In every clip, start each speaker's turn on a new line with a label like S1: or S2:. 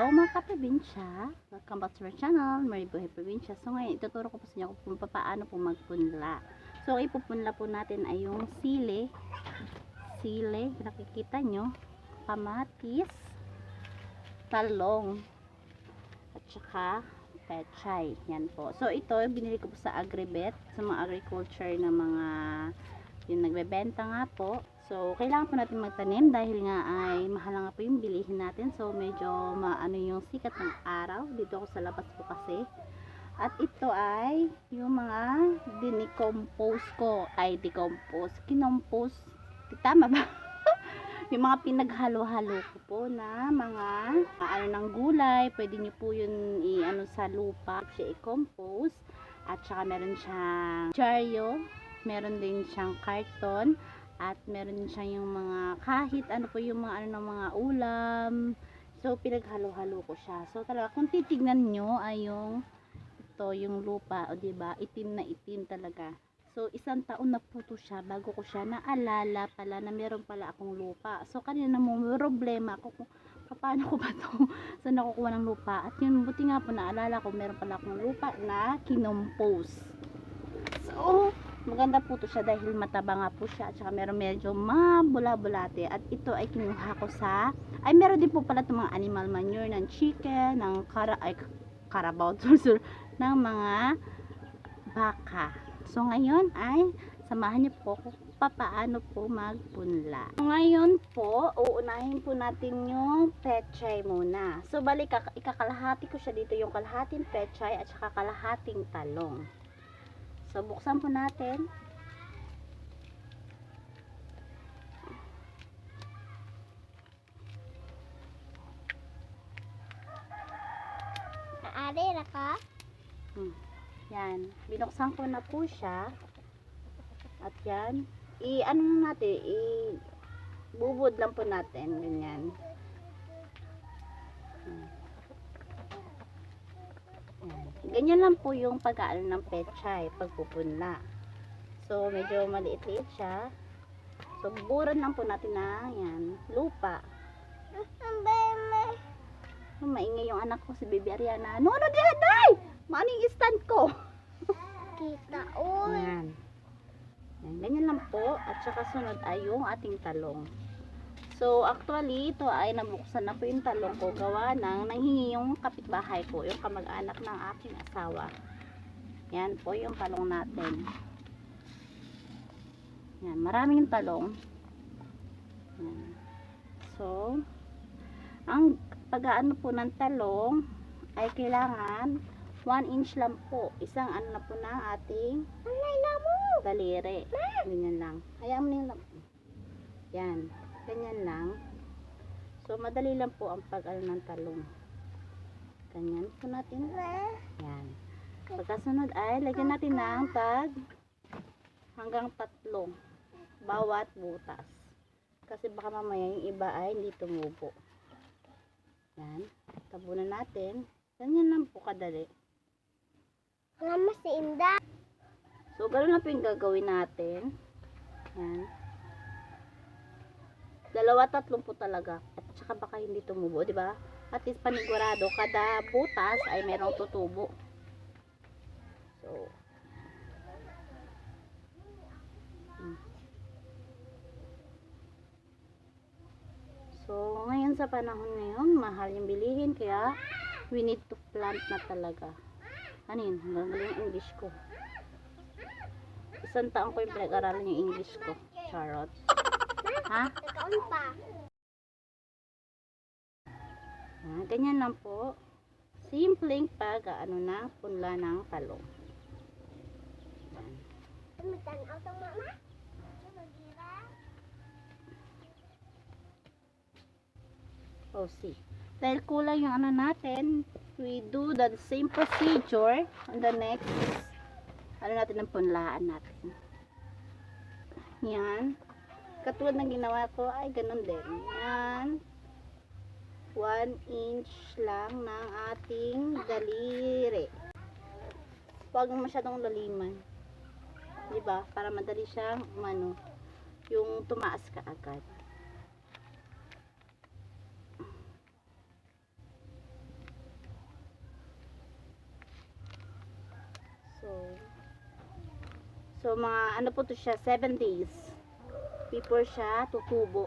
S1: Hello mga kaprobinsya! Welcome back to our channel, Mary Buhay Probinsya. So ngayon, ituturo ko po sa inyo kung paano po magpunla. So ipupunla po natin ay yung sili, nakikita nyo, kamatis, talong, at saka pechay. Yan po. So ito, binili ko po sa Agribet, sa mga agriculture na mga yung nagbebenta nga po. So, kailangan po natin magtanim dahil nga ay mahal nga po yung bilihin natin. So, medyo maano yung sikat ng araw. Dito ako sa labas po kasi. At ito ay yung mga dinicompose ko. Kinompose. Tama ba? Yung mga pinaghalo-halo ko po na mga ano ng gulay. Pwede nyo po yun i-ano sa lupa. Siya i-compose. At saka meron siyang charyo. Meron din siyang karton. At meron siya yung mga kahit ano po yung mga ano ng mga ulam. So pinaghalo-halo ko siya. So talaga kung titignan nyo ay yung ito yung lupa, o di ba? Itim na itim talaga. So isang taon na po to siya bago ko siya naalala pala na meron pala akong lupa. So kanina mo problema ako kung paano ko ba to saan nakukuha ng lupa. At yun buti nga po naalala ko meron pala akong lupa na kinompose. So maganda po to siya dahil mataba nga po siya at saka meron medyo mabula-bulate. At ito ay kinuha ko sa meron din po pala itong mga animal manure ng chicken, ng carabao ng mga baka. So ngayon ay samahan niyo po kung paano po magpunla. Ngayon po uunahin po natin yung pechay muna. So balik ikakalahati ko siya dito, yung kalahating pechay at saka kalahating talong. So, buksan po natin.
S2: Naari na ka?
S1: Yan. Binuksan ko na po siya. At yan. I-ano natin. I-bubod lang po natin. Ganyan. Ganyan lang po yung pag-aano ng pechay, pagpupunla. So, medyo maliit-liit siya. So, buburan lang po natin na yan, lupa. Maingay yung anak ko, si Baby Ariana. No, dihaday! Maaning stand ko.
S2: Kita, oy.
S1: Yan. Yan. Ganyan lang po. At saka sunod ay yung ating talong. So, actually, ito ay nabuksan na po yung talong ko. Gawa ng nanghingi yung kapitbahay ko, yung kamag-anak ng aking asawa. Yan po yung talong natin. Yan, maraming talong. Yan. So, ang pag-aano po ng talong ay kailangan 1 inch lang po. Isang ano na po na ating daliri. Ganyan lang. Hayaan mo nila. Yan. Ganyan lang. So, madali lang po ang pag-ano ng talong. Ganyan po natin. Yan. Pagkasunod ay, lagyan natin ng hanggang 3 bawat butas. Kasi baka mamaya yung iba ay hindi tumubo. Yan. Tabunan natin. Ganyan lang po kadali.
S2: Mama si Inda.
S1: So, gano'n na po yung gagawin natin. Yan. 2-3 po talaga. At saka baka hindi tumubo, di ba? At least panigurado kada butas ay merong tutubo. So, ngayon sa panahon ngayon, mahal yung bilihin kaya we need to plant na talaga. Ano yun? Hanggang galing yung English ko. Isang taon ko yung pinag-aralan yung English ko. Charot. Ha?
S2: Nakaon pa.
S1: Ganyan lang po. Simpleng pag-ano na punla ng talong.
S2: Tumitanaw to mama.
S1: Oh, see. Dahil kulang yung ano natin, we do the same procedure on the next ano natin ng punlaan natin. Yan. Katulad ng ginawa ko ay ganun din. Yan. 1 inch lang ng ating daliri. Huwag masyadong laliman. Diba? Para madali siyang yung tumaas ka agad. So mga ano po to siya, 7 days. Before siya tutubo.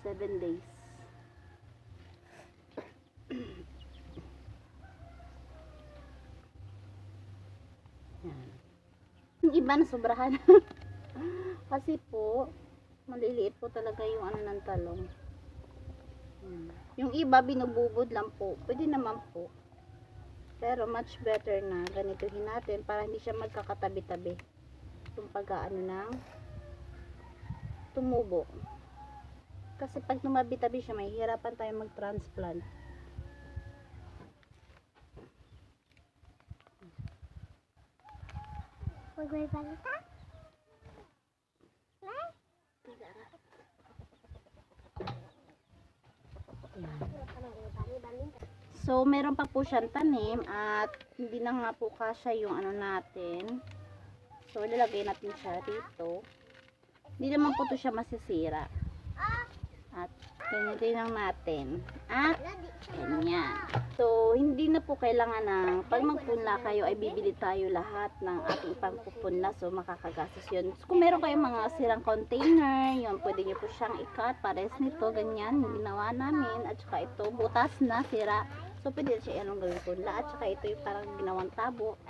S1: 7 days. Yan. Yung iba na sobrahan. Kasi po, maliliit po talaga yung ano ng talong. Yung iba binububod lang po. Pwede naman po. Pero much better na ganituhin natin para hindi siya magkakatabi-tabi. Yung pag-aano ng tumubo. Kasi pag tumabi-tabi siya, may hirapan tayo mag-transplant.
S2: Huwag may balita.
S1: So, meron pa po siyang tanim at hindi na nga po kasya yung ano natin. So, ilalagay natin siya dito. Hindi naman po to siya masisira. At ganyan lang natin. At ganyan. So, hindi na po kailangan ng pag magpunla kayo ay bibili tayo lahat ng ating pangpupunla. So, makakagastos yun. So, kung meron kayong mga sirang container, yun, pwede nyo po siyang ikat. Pares nito, ganyan, yung ginawa namin. At saka ito, butas na, sira. So, pwede siya anong gawin punla. At saka ito yung parang ginawang tabo.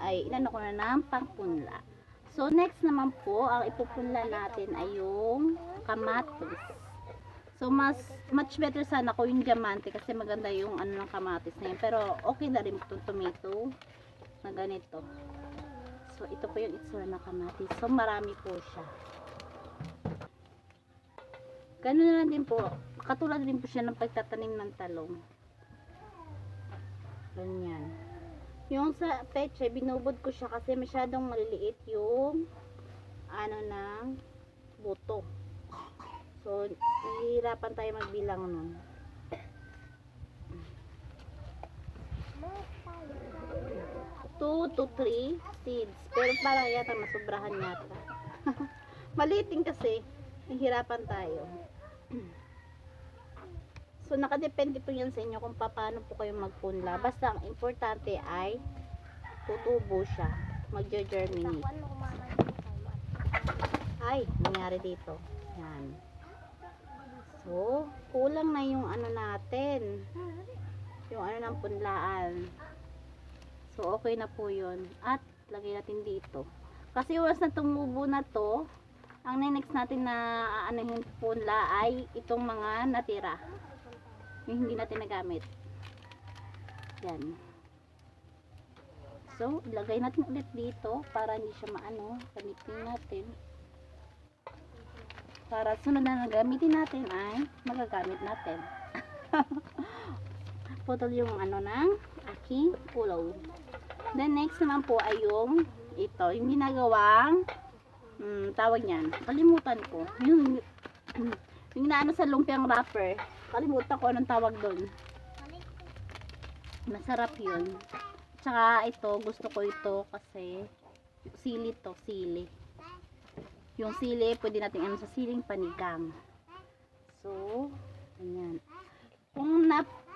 S1: Ay inano ko na ng pangpunla. So, next naman po, ang ipupunla natin ay yung kamatis. So, much better sana ko yung diamante kasi maganda yung ano ng kamatis na yun. Pero, okay na rin itong tomato na ganito. So, ito po yung itsura ng kamatis. So, marami po siya. Ganun na lang din po. Katulad din po siya ng pagtatanim ng talong. Ganyan. Yung sa peche, binubod ko siya kasi masyadong maliliit yung ano ng buto. So, hihirapan tayo magbilang nun. 2 to 3 seeds. Pero parang yata masobrahan yata. Maliitin kasi, hihirapan tayo. So, nakadepende po yan sa inyo kung paano po kayo magpunla. Basta, ang importante ay tutubo siya. Magjo-germinate. Ay, nangyari dito. Yan. So, kulang na yung ano natin. Yung ano ng punlaan. So, okay na po yun. At, lagay natin dito. Kasi once na tumubo na to, ang next natin na aanahin punla ay itong mga natira. Yung hindi natin nagamit. Yan. So, ilagay natin ulit dito para hindi siya maano. Panitin natin. Para sunod na gamitin natin ay magagamit natin. Putol yung ano ng aking ulo. Then, next naman po ay yung ito. Yung ginagawang tawag niyan. Kalimutan ko. Yung inaano sa lumpiang wrapper. Kalimutan ko anong tawag doon. Masarap yun. Tsaka ito, gusto ko ito kasi sili to, sili. Yung sili, pwede natin ano sa siling panigang. So, ganyan. Kung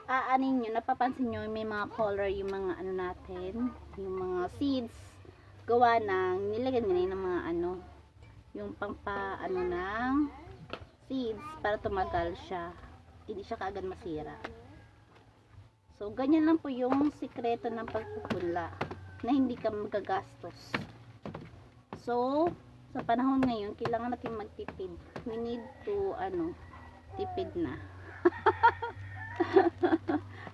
S1: aanin nyo, napapansin nyo, may mga color yung mga ano natin, yung mga seeds, gawa ng, nilagyan nila ng mga ano, yung pampa-ano ng seeds para tumagal siya. Hindi siya kaagad masira. So, ganyan lang po yung sikreto ng pagpupunla na hindi ka magagastos. So, sa panahon ngayon, kailangan natin magtipid. We need to, tipid na.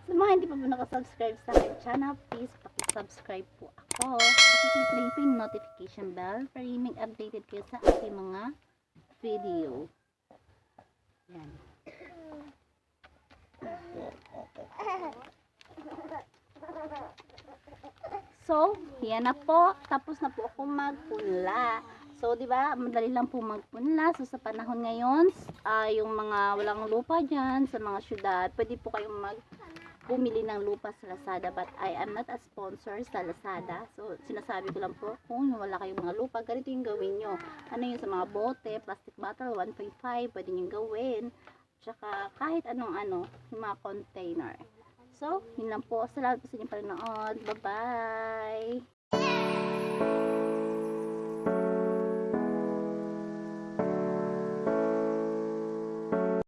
S1: Sa mga hindi pa po nakasubscribe sa aking channel, please pakisubscribe po ako. Pakiclick rin po yung notification bell para yung updated kayo sa aking mga video. Yan. So, yan na po. Tapos na po ako magpunla. So, di ba, madali lang po magpunla. So, sa panahon ngayon, yung mga walang lupa dyan, sa mga syudad, pwede po kayong bumili ng lupa sa Lazada. But I am not a sponsor sa Lazada. So, sinasabi ko lang po, kung wala kayong mga lupa, ganito yung gawin nyo. Ano yung sa mga bote, plastic bottle, 1.5, pwede nyo gawin. Tsaka, kahit anong yung mga container. So, yun lang po. Salamat po sa inyong panonood. Bye-bye!